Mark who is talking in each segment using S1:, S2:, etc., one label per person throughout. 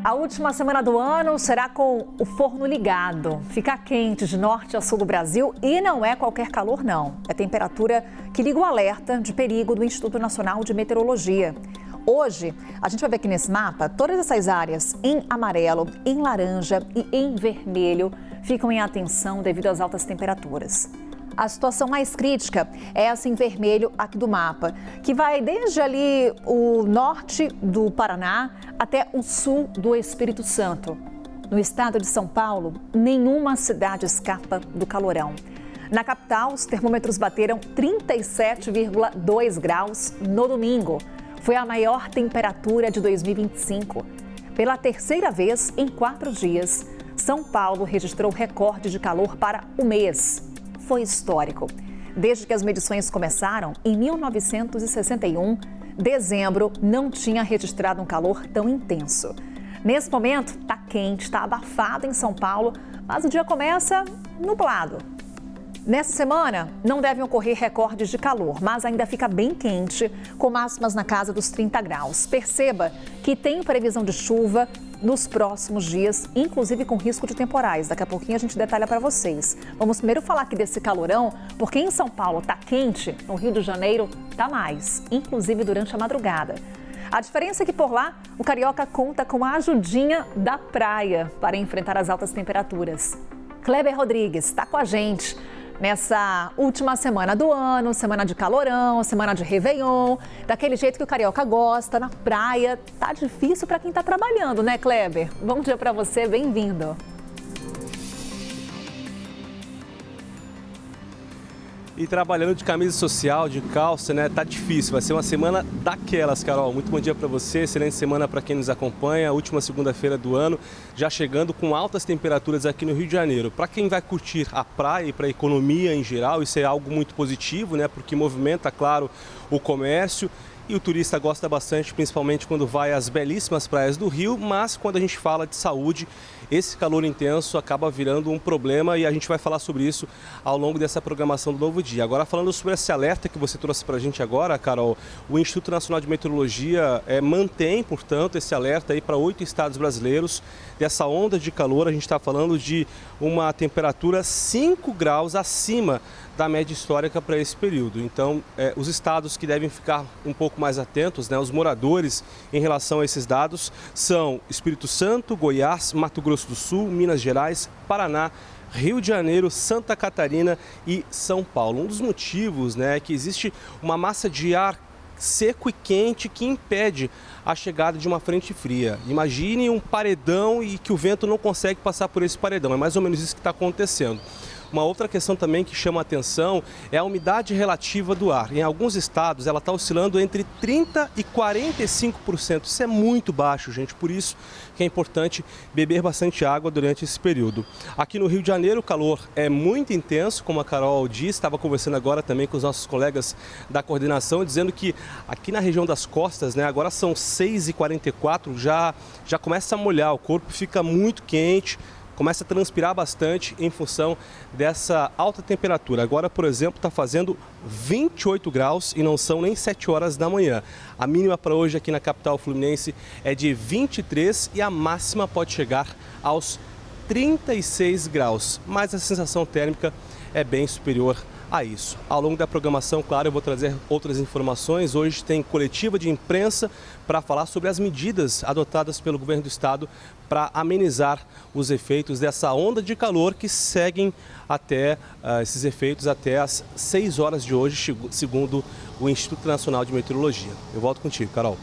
S1: A última semana do ano será com o forno ligado. Fica quente de norte a sul do Brasil e não é qualquer calor, não. É temperatura que liga o alerta de perigo do Instituto Nacional de Meteorologia. Hoje, a gente vai ver aqui nesse mapa, todas essas áreas em amarelo, em laranja e em vermelho ficam em atenção devido às altas temperaturas. A situação mais crítica é essa em vermelho aqui do mapa, que vai desde ali o norte do Paraná até o sul do Espírito Santo. No estado de São Paulo, nenhuma cidade escapa do calorão. Na capital, os termômetros bateram 37,2 graus no domingo. Foi a maior temperatura de 2025. Pela terceira vez em 4 dias, São Paulo registrou recorde de calor para o mês. Foi histórico. Desde que as medições começaram, em 1961, dezembro não tinha registrado um calor tão intenso. Nesse momento, está quente, está abafado em São Paulo, mas o dia começa nublado. Nessa semana, não devem ocorrer recordes de calor, mas ainda fica bem quente, com máximas na casa dos 30 graus. Perceba que tem previsão de chuva nos próximos dias, inclusive com risco de temporais. Daqui a pouquinho a gente detalha para vocês. Vamos primeiro falar aqui desse calorão, porque em São Paulo está quente, no Rio de Janeiro está mais, inclusive durante a madrugada. A diferença é que por lá, o carioca conta com a ajudinha da praia para enfrentar as altas temperaturas. Kleber Rodrigues está com a gente nessa última semana do ano, semana de calorão, semana de Réveillon, daquele jeito que o carioca gosta, na praia. Tá difícil para quem tá trabalhando, né, Kleber? Bom dia para você, bem-vindo.
S2: E trabalhando de camisa social, de calça, né? Tá difícil, vai ser uma semana daquelas, Carol. Muito bom dia para você, excelente semana para quem nos acompanha. Última segunda-feira do ano, já chegando com altas temperaturas aqui no Rio de Janeiro. Para quem vai curtir a praia e para a economia em geral, isso é algo muito positivo, né? Porque movimenta, claro, o comércio. E o turista gosta bastante, principalmente quando vai às belíssimas praias do Rio, mas quando a gente fala de saúde, esse calor intenso acaba virando um problema e a gente vai falar sobre isso ao longo dessa programação do Novo Dia. Agora, falando sobre esse alerta que você trouxe para a gente agora, Carol, o Instituto Nacional de Meteorologia mantém, portanto, esse alerta aí para 8 estados brasileiros. Dessa onda de calor, a gente está falando de uma temperatura 5 graus acima da média histórica para esse período. Então, os estados que devem ficar um pouco mais atentos, né, os moradores em relação a esses dados, são Espírito Santo, Goiás, Mato Grosso do Sul, Minas Gerais, Paraná, Rio de Janeiro, Santa Catarina e São Paulo. Um dos motivos, né, é que existe uma massa de ar seco e quente que impede a chegada de uma frente fria. Imagine um paredão e que o vento não consegue passar por esse paredão. É mais ou menos isso que está acontecendo. Uma outra questão também que chama a atenção é a umidade relativa do ar. Em alguns estados ela está oscilando entre 30% e 45%. Isso é muito baixo, gente. Por isso que é importante beber bastante água durante esse período. Aqui no Rio de Janeiro o calor é muito intenso, como a Carol disse. Estava conversando agora também com os nossos colegas da coordenação, dizendo que aqui na região das costas, né, agora são 6h44, já começa a molhar, o corpo fica muito quente. Começa a transpirar bastante em função dessa alta temperatura. Agora, por exemplo, está fazendo 28 graus e não são nem 7 horas da manhã. A mínima para hoje aqui na capital fluminense é de 23 e a máxima pode chegar aos 36 graus. Mas a sensação térmica é bem superior a isso. Ao longo da programação, claro, eu vou trazer outras informações. Hoje tem coletiva de imprensa para falar sobre as medidas adotadas pelo governo do estado para amenizar os efeitos dessa onda de calor que seguem até esses efeitos até às 6 horas de hoje, segundo o Instituto Nacional de Meteorologia. Eu volto contigo, Carol.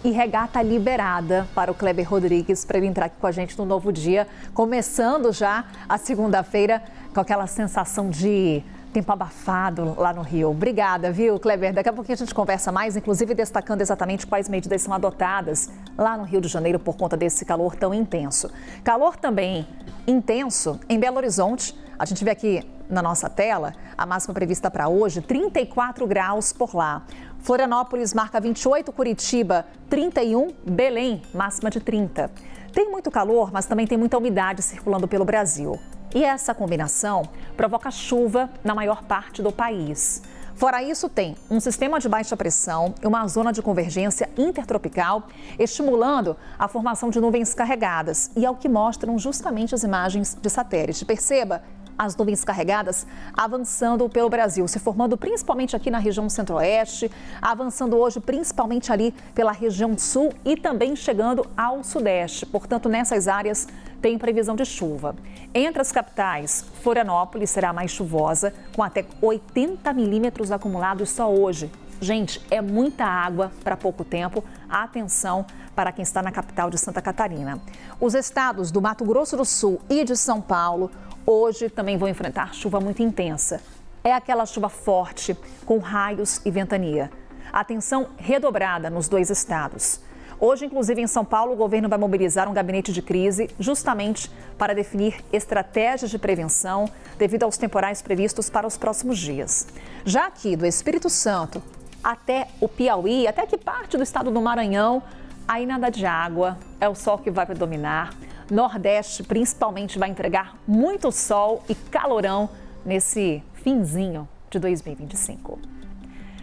S1: E regata liberada para o Kleber Rodrigues para ele entrar aqui com a gente no Novo Dia, começando já a segunda-feira com aquela sensação de tempo abafado lá no Rio. Obrigada, viu, Kleber? Daqui a pouquinho a gente conversa mais, inclusive destacando exatamente quais medidas são adotadas lá no Rio de Janeiro por conta desse calor tão intenso. Calor também intenso em Belo Horizonte. A gente vê aqui na nossa tela a máxima prevista para hoje, 34 graus por lá. Florianópolis marca 28, Curitiba 31, Belém máxima de 30. Tem muito calor, mas também tem muita umidade circulando pelo Brasil. E essa combinação provoca chuva na maior parte do país. Fora isso, tem um sistema de baixa pressão e uma zona de convergência intertropical, estimulando a formação de nuvens carregadas. E é o que mostram justamente as imagens de satélite. Perceba as nuvens carregadas avançando pelo Brasil, se formando principalmente aqui na região centro-oeste, avançando hoje principalmente ali pela região sul e também chegando ao sudeste. Portanto, nessas áreas tem previsão de chuva. Entre as capitais, Florianópolis será mais chuvosa, com até 80 milímetros acumulados só hoje. Gente, é muita água para pouco tempo. Atenção para quem está na capital de Santa Catarina. Os estados do Mato Grosso do Sul e de São Paulo hoje também vão enfrentar chuva muito intensa. É aquela chuva forte, com raios e ventania. Atenção redobrada nos dois estados. Hoje, inclusive, em São Paulo, o governo vai mobilizar um gabinete de crise justamente para definir estratégias de prevenção devido aos temporais previstos para os próximos dias. Já aqui do Espírito Santo até o Piauí, até que parte do estado do Maranhão, aí nada de água, é o sol que vai predominar. Nordeste, principalmente, vai entregar muito sol e calorão nesse finzinho de 2025.